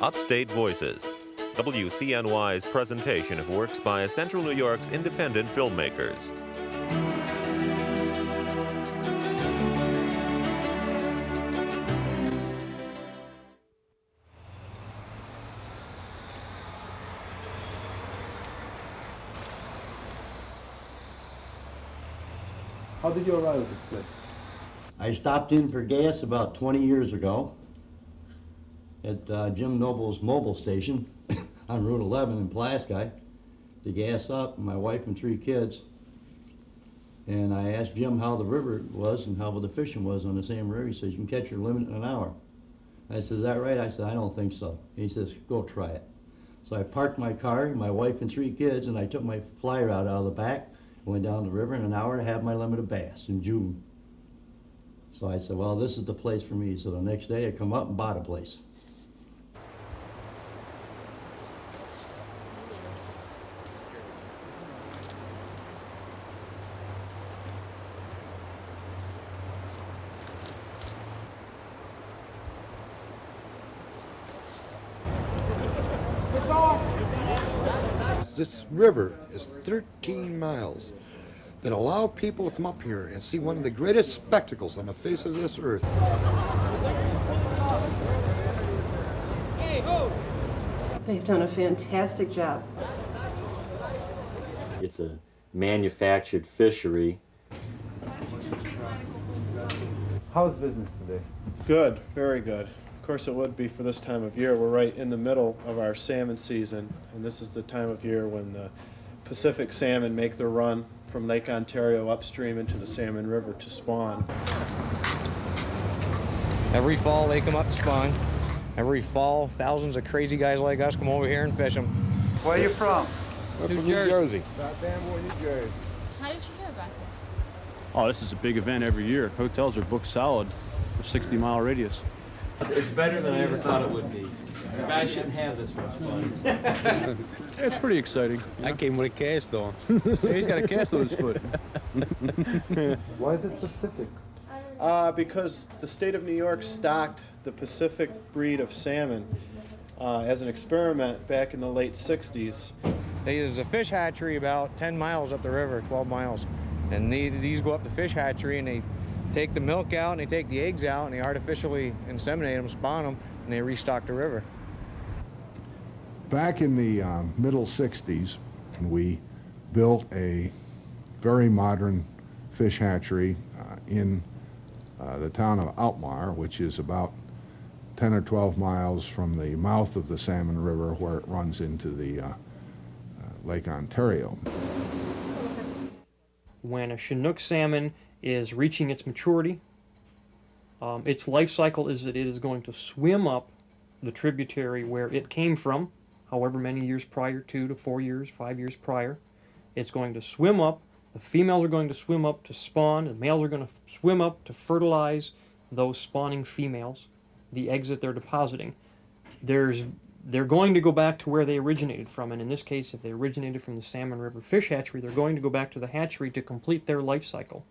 Upstate Voices, WCNY's presentation of works by Central New York's independent filmmakers. How did you arrive at this place? I stopped in for gas about 20 years ago at Jim Noble's mobile station on Route 11 in Pulaski to gas up, my wife and 3 kids. And I asked Jim how the river was and how the fishing was on the Salmon River. He says, you can catch your limit in an hour. I said, is that right? I said, I don't think so. He says, go try it. So I parked my car, my wife and 3 kids, and I took my fly rod out of the back, went down the river in an hour to have my limit of bass in June. So I said, well, this is the place for me. So the next day I come up and bought a place. This river is 13 miles that allow people to come up here and see one of the greatest spectacles on the face of this earth. They've done a fantastic job. It's a manufactured fishery. How's business today? Good, very good. Of course it would be for this time of year. We're right in the middle of our salmon season, and this is the time of year when the Pacific salmon make their run from Lake Ontario upstream into the Salmon River to spawn. Every fall they come up to spawn. Every fall, thousands of crazy guys like us come over here and fish them. Where are you from? We're from New Jersey. Goddamn boy, New Jersey. How did you hear about this? Oh, this is a big event every year. Hotels are booked solid for 60-mile radius. It's better than I ever thought it would be. You guys shouldn't have this much fun. It's pretty exciting. I came with a cast on. Hey, he's got a cast on his foot. Why is it Pacific? Because the state of New York stocked the Pacific breed of salmon as an experiment back in the late 60s. There's a fish hatchery about 10 miles up the river, 12 miles. And these go up the fish hatchery and they take the milk out and they take the eggs out and they artificially inseminate them, spawn them, and they restock the river. Back in the middle 60s, we built a very modern fish hatchery in the town of Alkmaar, which is about 10 or 12 miles from the mouth of the Salmon River where it runs into the Lake Ontario. When a Chinook salmon is reaching its maturity, its life cycle is that it is going to swim up the tributary where it came from, however many years prior, 2 to 4 years, 5 years prior. It's going to swim up, the females are going to swim up to spawn, the males are going to swim up to fertilize those spawning females, the eggs that they're depositing. They're going to go back to where they originated from, and in this case, if they originated from the Salmon River Fish Hatchery, they're going to go back to the hatchery to complete their life cycle.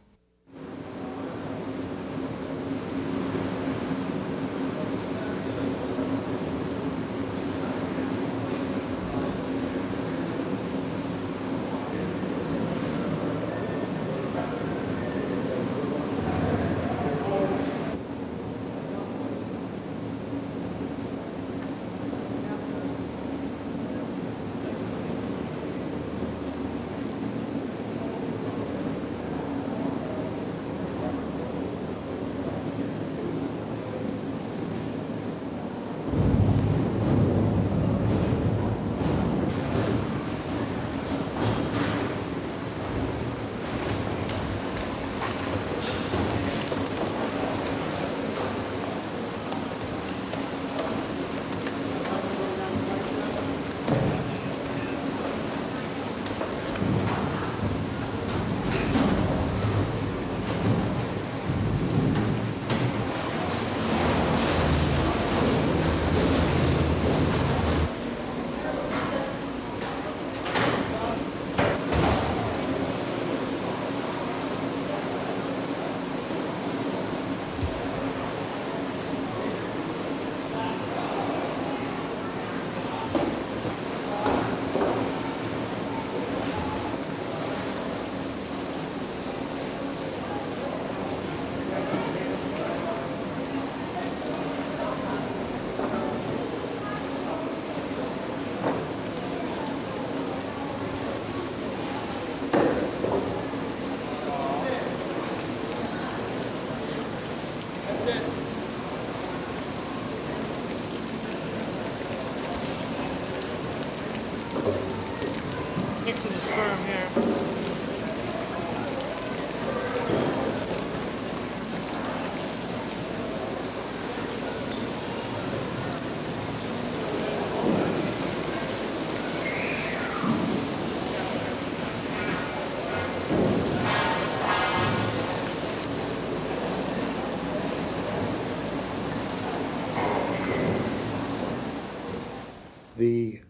The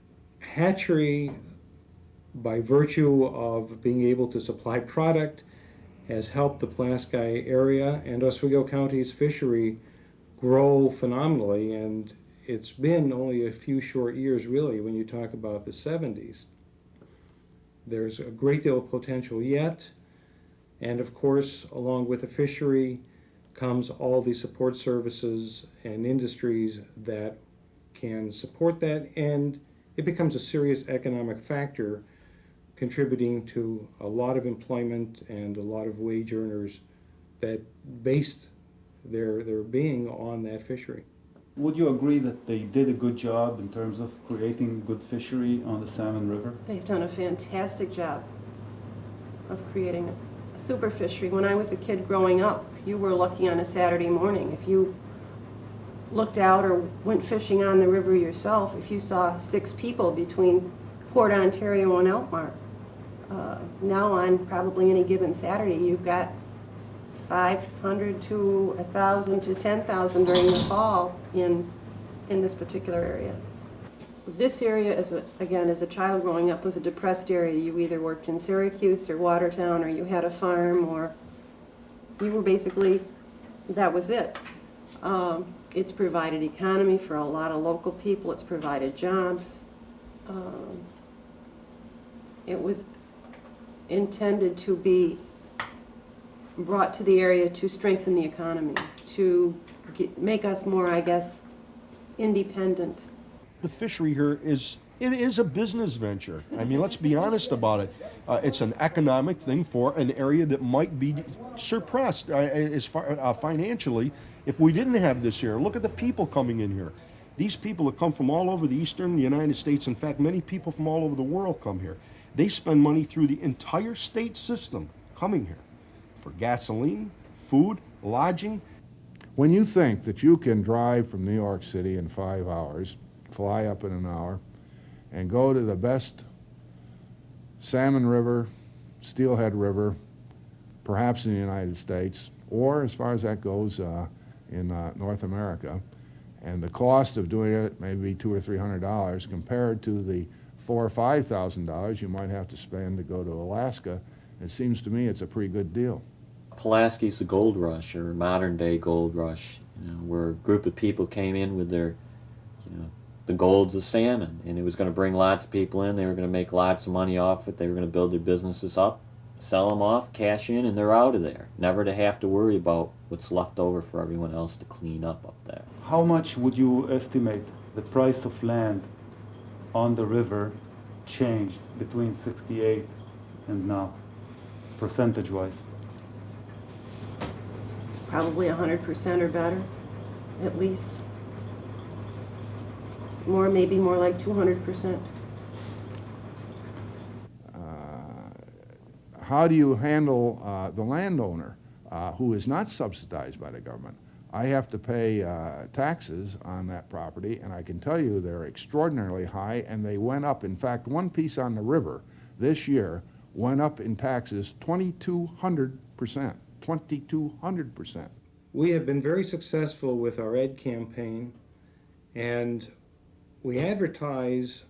hatchery, by virtue of being able to supply product, has helped the Pulaski area and Oswego County's fishery grow phenomenally, and it's been only a few short years really when you talk about the 70s. There's a great deal of potential yet, and of course along with the fishery comes all the support services and industries that can support that, and it becomes a serious economic factor contributing to a lot of employment and a lot of wage earners that based their being on that fishery. Would you agree that they did a good job in terms of creating good fishery on the Salmon River? They've done a fantastic job of creating a super fishery. When I was a kid growing up, you were lucky on a Saturday morning. If you looked out or went fishing on the river yourself, if you saw 6 people between Port Ontario and Alkmaar. Now on probably any given Saturday, you've got 500 to 1,000 to 10,000 during the fall in this particular area. This area, as a child growing up, was a depressed area. You either worked in Syracuse or Watertown, or you had a farm, or you were basically, that was it. It's provided economy for a lot of local people. It's provided jobs. It was intended to be brought to the area to strengthen the economy, to make us more, I guess, independent. The fishery here is a business venture. I mean, let's be honest about it. It's an economic thing for an area that might be suppressed as far financially if we didn't have this here. Look at the people coming in here. These people have come from all over the eastern United States. In fact, many people from all over the world come here. They spend money through the entire state system coming here for gasoline, food, lodging. When you think that you can drive from New York City in 5 hours, fly up in an hour, and go to the best salmon river, steelhead river, perhaps in the United States, or as far as that goes in North America, and the cost of doing it may be $200 or $300 compared to the $4,000 or $5,000 you might have to spend to go to Alaska, it seems to me it's a pretty good deal. Pulaski's the gold rush, or modern day gold rush, where a group of people came in with their, the golds of salmon, and it was going to bring lots of people in. They were going to make lots of money off it. They were going to build their businesses up, sell them off, cash in, and they're out of there. Never to have to worry about what's left over for everyone else to clean up there. How much would you estimate the price of land on the river changed between '68 and now, percentage-wise? Probably 100% or better, at least. More, maybe more like 200%. How do you handle the landowner who is not subsidized by the government? I have to pay taxes on that property, and I can tell you they're extraordinarily high, and they went up. In fact, one piece on the river this year went up in taxes 2,200%. 2,200%. We have been very successful with our ed campaign, and we advertise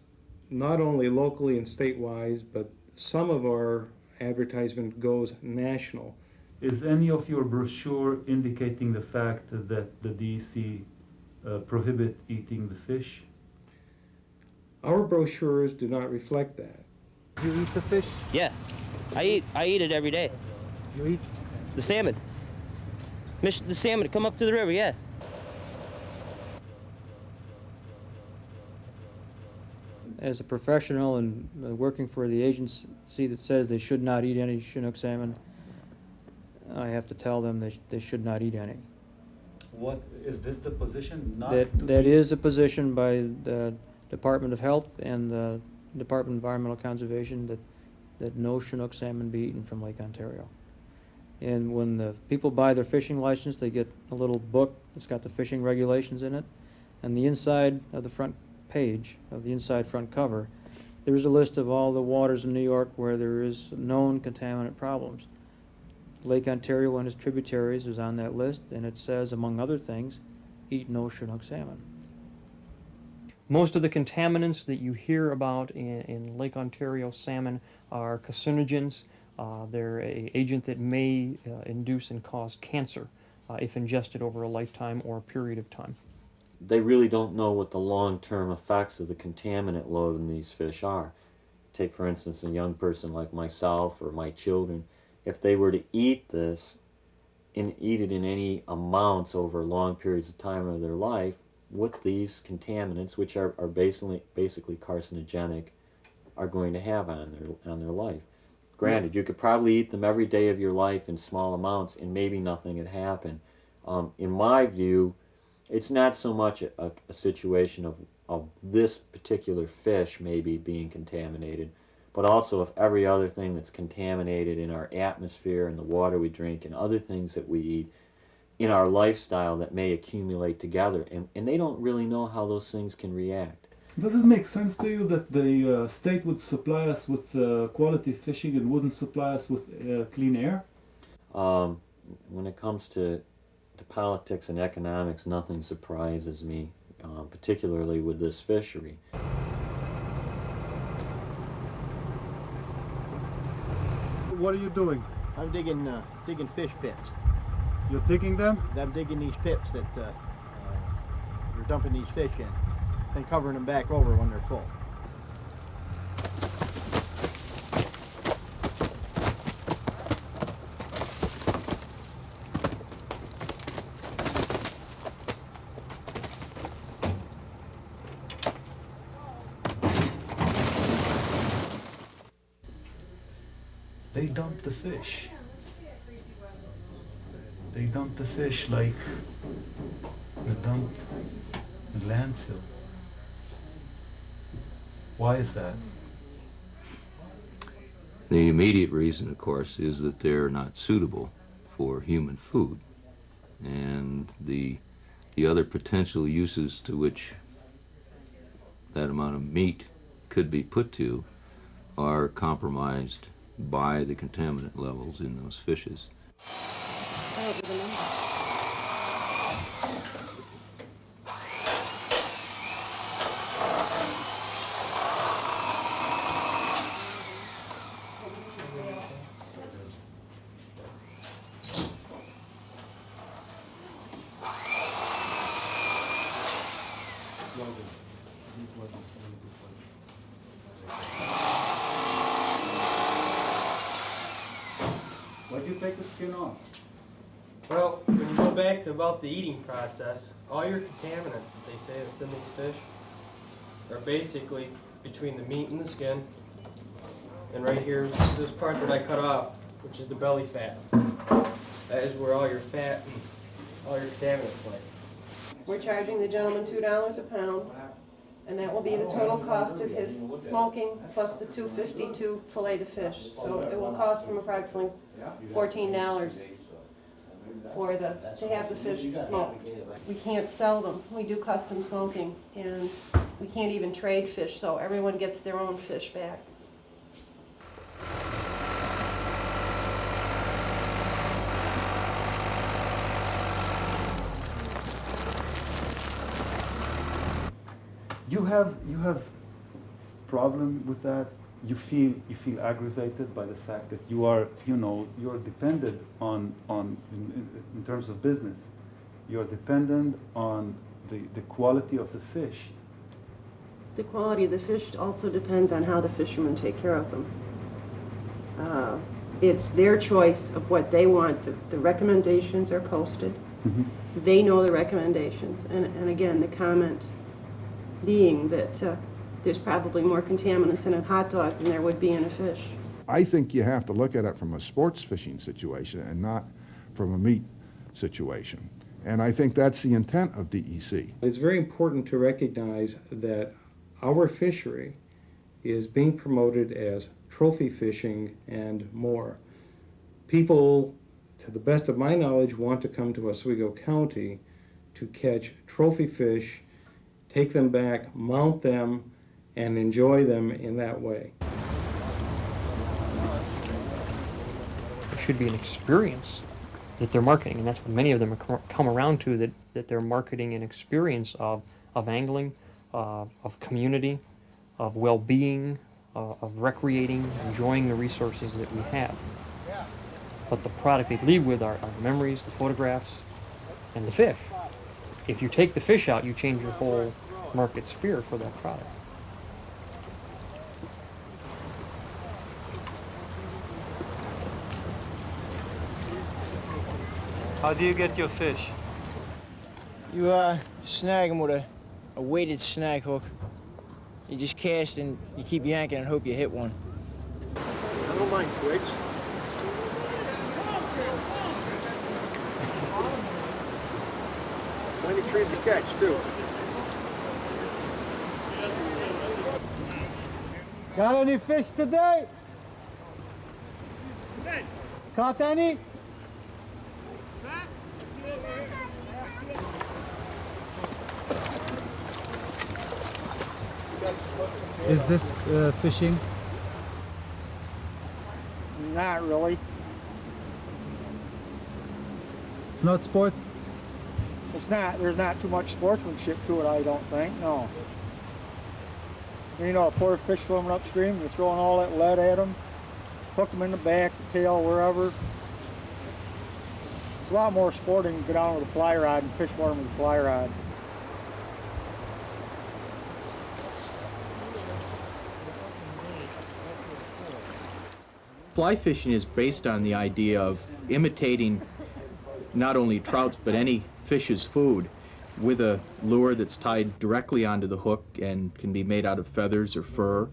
not only locally and statewide, but some of our advertisement goes national. Is any of your brochure indicating the fact that the DEC prohibit eating the fish? Our brochures do not reflect that. You eat the fish? Yeah, I eat it every day. You eat? The salmon. The salmon come up to the river, yeah. As a professional and working for the agency that says they should not eat any Chinook salmon, I have to tell them they should not eat any. What is this the position? That is a position by the Department of Health and the Department of Environmental Conservation that no Chinook salmon be eaten from Lake Ontario. And when the people buy their fishing license, they get a little book that's got the fishing regulations in it. And the inside of the front page, of the inside front cover, there's a list of all the waters in New York where there is known contaminant problems. Lake Ontario and its tributaries is on that list, and it says, among other things, eat no Chinook salmon. Most of the contaminants that you hear about in Lake Ontario salmon are carcinogens. They're an agent that may induce and cause cancer if ingested over a lifetime or a period of time. They really don't know what the long-term effects of the contaminant load in these fish are. Take, for instance, a young person like myself or my children. If they were to eat this and eat it in any amounts over long periods of time of their life, what these contaminants, which are basically carcinogenic, are going to have on their life. Granted, you could probably eat them every day of your life in small amounts and maybe nothing would happen. In my view, it's not so much a situation of this particular fish maybe being contaminated, but also of every other thing that's contaminated in our atmosphere and the water we drink and other things that we eat in our lifestyle that may accumulate together, and they don't really know how those things can react. Does it make sense to you that the state would supply us with quality fishing and wouldn't supply us with clean air? When it comes to politics and economics, nothing surprises me, particularly with this fishery. What are you doing? I'm digging fish pits. You're digging them? I'm digging these pits that we're dumping these fish in and covering them back over when they're full. They dump the fish. They dump the fish like they dump the landfill. Why is that? The immediate reason, of course, is that they're not suitable for human food. And the other potential uses to which that amount of meat could be put to are compromised by the contaminant levels in those fishes. Why do you take the skin off? Well, when you go back to about the eating process, all your contaminants that they say that's in these fish are basically between the meat and the skin. And right here, this part that I cut off, which is the belly fat. That is where all your fat and all your contaminants lay. We're charging the gentleman $2 a pound, and that will be the total cost of his smoking plus the $2.50 to fillet the fish. So it will cost him approximately $14 to have the fish smoked. We can't sell them. We do custom smoking, and we can't even trade fish, so everyone gets their own fish back. You have problem with that? You feel aggravated by the fact that you're dependent on in terms of business. You're dependent on the quality of the fish. The quality of the fish also depends on how the fishermen take care of them. It's their choice of what they want. The recommendations are posted. Mm-hmm. They know the recommendations. And again, the comment being that there's probably more contaminants in a hot dog than there would be in a fish. I think you have to look at it from a sports fishing situation and not from a meat situation. And I think that's the intent of DEC. It's very important to recognize that our fishery is being promoted as trophy fishing and more. People, to the best of my knowledge, want to come to Oswego County to catch trophy fish, take them back, mount them, and enjoy them in that way. It should be an experience that they're marketing, and that's what many of them come around to, that they're marketing an experience of angling, of community, of well-being, of recreating, enjoying the resources that we have. But the product they leave with are the memories, the photographs, and the fish. If you take the fish out, you change your whole market sphere for that product. How do you get your fish? You snag them with a weighted snag hook. You just cast and you keep yanking and hope you hit one. I don't mind twigs. Plenty trees to catch, too. Got any fish today? Caught any? Is this fishing? Not really. It's not sports? It's not. There's not too much sportsmanship to it, I don't think. No. You know, a poor fish swimming upstream, you're throwing all that lead at them, hook them in the back, the tail, wherever. It's a lot more sporting to go down with a fly rod and fish for them with a fly rod. Fly fishing is based on the idea of imitating not only trouts but any fish's food with a lure that's tied directly onto the hook and can be made out of feathers or fur,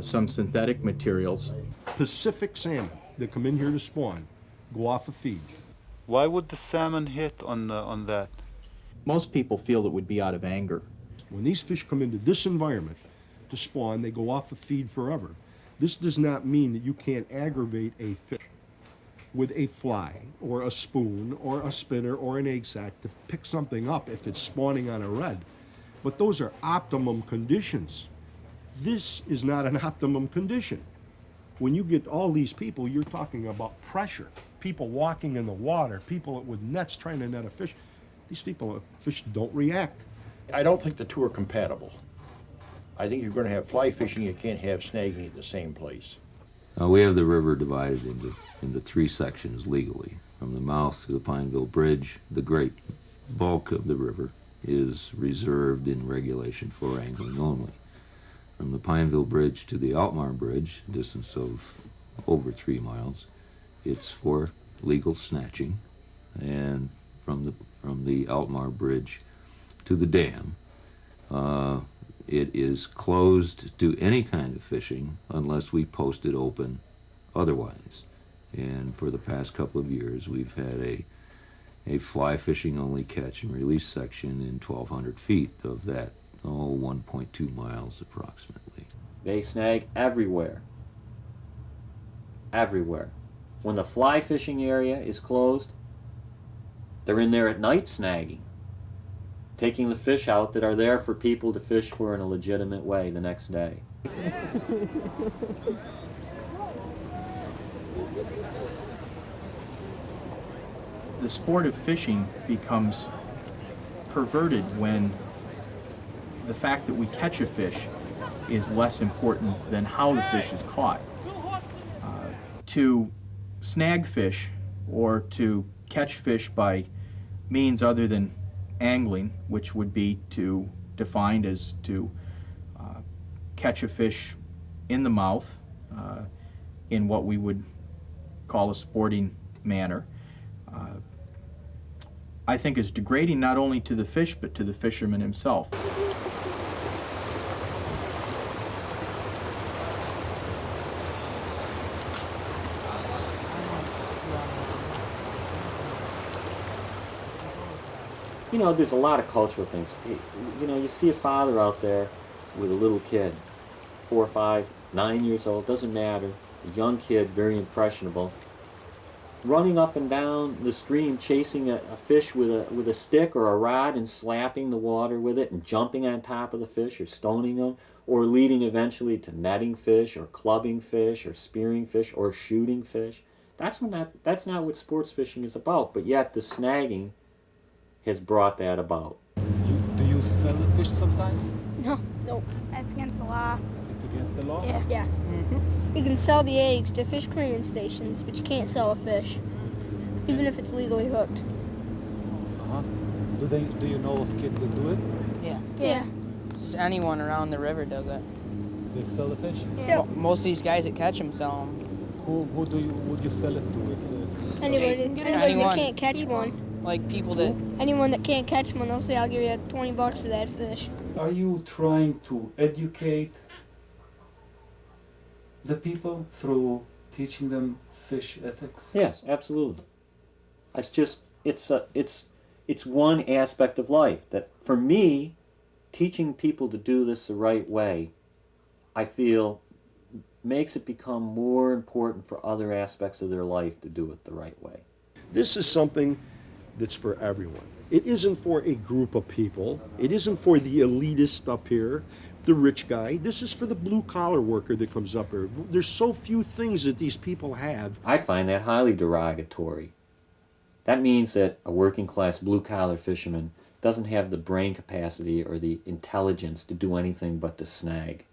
some synthetic materials. Pacific salmon that come in here to spawn go off a feed. Why would the salmon hit on that? Most people feel it would be out of anger. When these fish come into this environment to spawn, they go off a feed forever. This does not mean that you can't aggravate a fish with a fly or a spoon or a spinner or an egg sac to pick something up if it's spawning on a red. But those are optimum conditions. This is not an optimum condition. When you get all these people, you're talking about pressure. People walking in the water, people with nets trying to net a fish. These fish don't react. I don't think the two are compatible. I think you're going to have fly fishing, you can't have snagging at the same place. We have the river divided into three sections legally. From the mouth to the Pineville Bridge, the great bulk of the river is reserved in regulation for angling only. From the Pineville Bridge to the Altmar Bridge, a distance of over 3 miles, it's for legal snatching. And from the Altmar Bridge to the dam, it is closed to any kind of fishing unless we post it open otherwise. And for the past couple of years, we've had a fly fishing only catch and release section in 1,200 feet of that, 1.2 miles approximately. They snag everywhere. Everywhere. When the fly fishing area is closed, they're in there at night snagging, taking the fish out that are there for people to fish for in a legitimate way the next day. The sport of fishing becomes perverted when the fact that we catch a fish is less important than how the fish is caught. To snag fish or to catch fish by means other than angling, which would be defined as to catch a fish in the mouth in what we would call a sporting manner, I think is degrading not only to the fish but to the fisherman himself. You know, there's a lot of cultural things. You know, you see a father out there with a little kid, 4, 5, 9 years old, doesn't matter, a young kid, very impressionable, running up and down the stream chasing a fish with a stick or a rod and slapping the water with it and jumping on top of the fish or stoning them, or leading eventually to netting fish or clubbing fish or spearing fish or shooting fish. That's not what sports fishing is about, but yet the snagging has brought that about. Do you you sell the fish sometimes? No, that's against the law. It's against the law? Yeah. You can sell the eggs to fish cleaning stations, but you can't sell a fish, even if it's legally hooked. Uh-huh. Do you know of kids that do it? Yeah. Just anyone around the river does it. They sell the fish? Yeah. Most of these guys that catch them sell them. Who would you sell it to if Anybody that can't catch one. Like people that... Anyone that can't catch one, they'll say, I'll give you $20 for that fish. Are you trying to educate the people through teaching them fish ethics? Yes, absolutely. It's one aspect of life that, for me, teaching people to do this the right way, I feel makes it become more important for other aspects of their life to do it the right way. This is something that's for everyone. It isn't for a group of people. It isn't for the elitist up here, the rich guy. This is for the blue-collar worker that comes up here. There's so few things that these people have. I find that highly derogatory. That means that a working-class blue-collar fisherman doesn't have the brain capacity or the intelligence to do anything but to snag.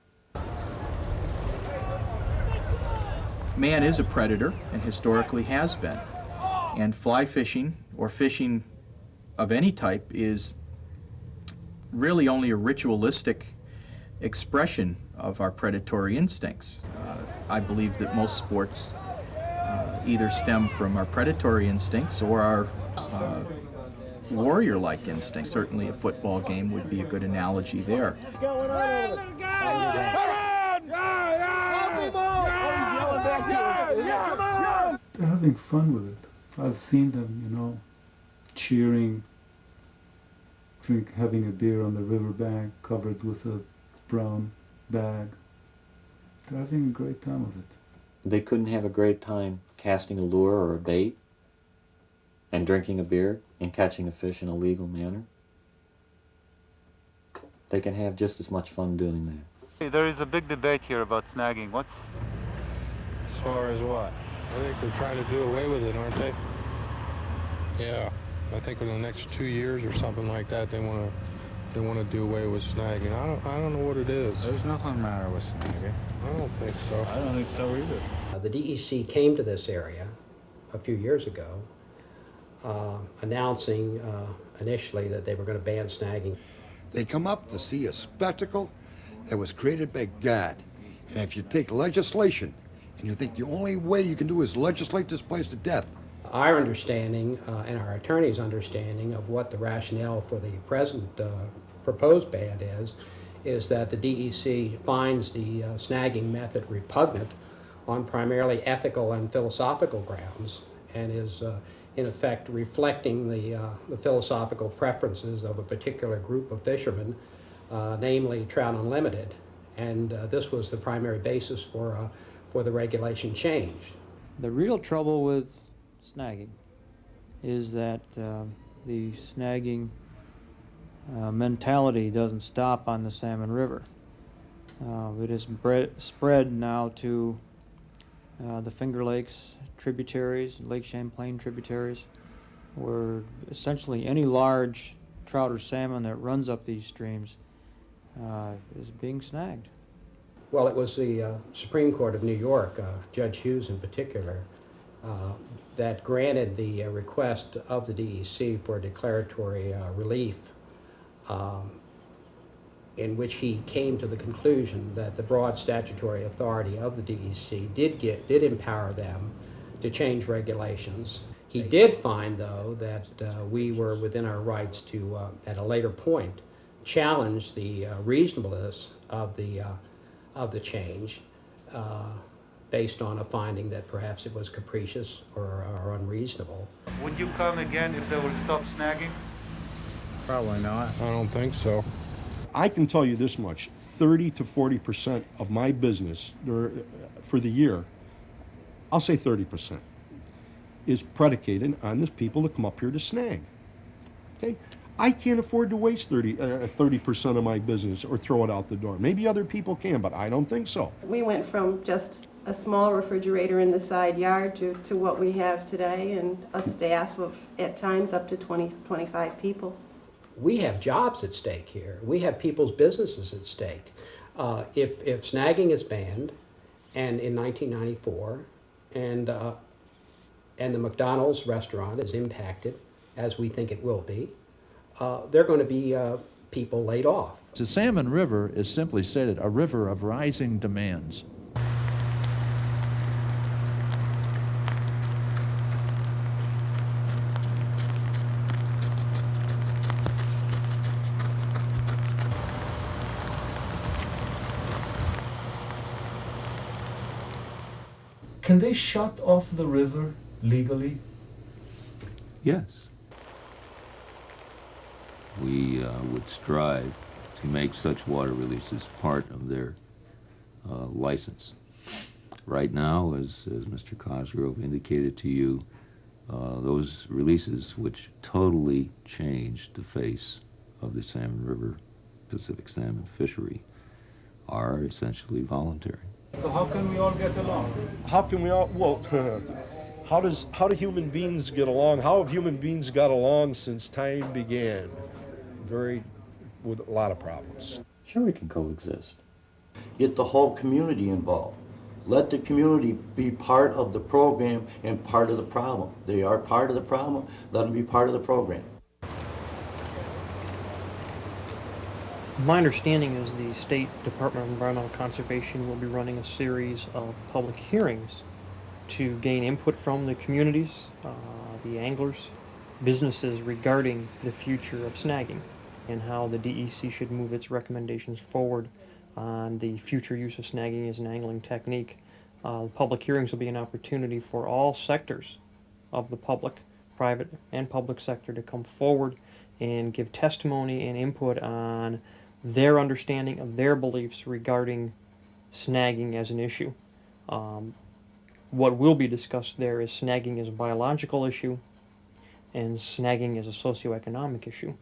Man is a predator and historically has been. And fly fishing or fishing of any type is really only a ritualistic expression of our predatory instincts. I believe that most sports either stem from our predatory instincts or our warrior-like instincts. Certainly a football game would be a good analogy there. They're having fun with it. I've seen them, cheering, having a beer on the riverbank covered with a brown bag. They're having a great time with it. They couldn't have a great time casting a lure or a bait and drinking a beer and catching a fish in a legal manner. They can have just as much fun doing that. There is a big debate here about snagging. What's... As far as what? I think they're trying to do away with it, aren't they? Yeah, I think in the next 2 years or something like that, they want to do away with snagging. I don't know what it is. There's nothing the matter with snagging. I don't think so. I don't think so either. The DEC came to this area a few years ago, announcing initially that they were going to ban snagging. They come up to see a spectacle that was created by God. And if you take legislation and you think the only way you can do is legislate this place to death. Our understanding and our attorney's understanding of what the rationale for the present proposed ban is that the DEC finds the snagging method repugnant on primarily ethical and philosophical grounds, and is in effect reflecting the philosophical preferences of a particular group of fishermen, namely Trout Unlimited, and this was the primary basis for the regulation change. The real trouble with snagging is that the snagging mentality doesn't stop on the Salmon River. It has spread now to the Finger Lakes tributaries, Lake Champlain tributaries, where essentially any large trout or salmon that runs up these streams is being snagged. Well, it was the Supreme Court of New York, Judge Hughes in particular, that granted the request of the DEC for declaratory relief, in which he came to the conclusion that the broad statutory authority of the DEC did empower them to change regulations. He did find, though, that we were within our rights to, at a later point, challenge the reasonableness of the change based on a finding that perhaps it was capricious or unreasonable. Would you come again if they will stop snagging? Probably not. I don't think so. I can tell you this much, 30 to 40% of my business for the year, I'll say 30%, is predicated on the people that come up here to snag. Okay? I can't afford to waste 30% of my business or throw it out the door. Maybe other people can, but I don't think so. We went from just a small refrigerator in the side yard to what we have today, and a staff of, at times, up to 20, 25 people. we have jobs at stake here. We have people's businesses at stake. If snagging is banned, and in 1994, and the McDonald's restaurant is impacted, as we think it will be, there are going to be people laid off. The Salmon River is simply stated a river of rising demands. Can they shut off the river legally? Yes. We would strive to make such water releases part of their license. Right now, as Mr. Cosgrove indicated to you, those releases, which totally changed the face of the Salmon River Pacific salmon fishery, are essentially voluntary. So how can we all get along? How can we all, well, how do human beings get along? How have human beings got along since time began? With a lot of problems. Sure, we can coexist. Get the whole community involved. Let the community be part of the program and part of the problem. They are part of the problem, let them be part of the program. My understanding is the State Department of Environmental Conservation will be running a series of public hearings to gain input from the communities, the anglers, businesses regarding the future of snagging and how the DEC should move its recommendations forward on the future use of snagging as an angling technique. Public hearings will be an opportunity for all sectors of the public, private and public sector, to come forward and give testimony and input on their understanding of their beliefs regarding snagging as an issue. What will be discussed there is snagging as a biological issue and snagging as a socioeconomic issue.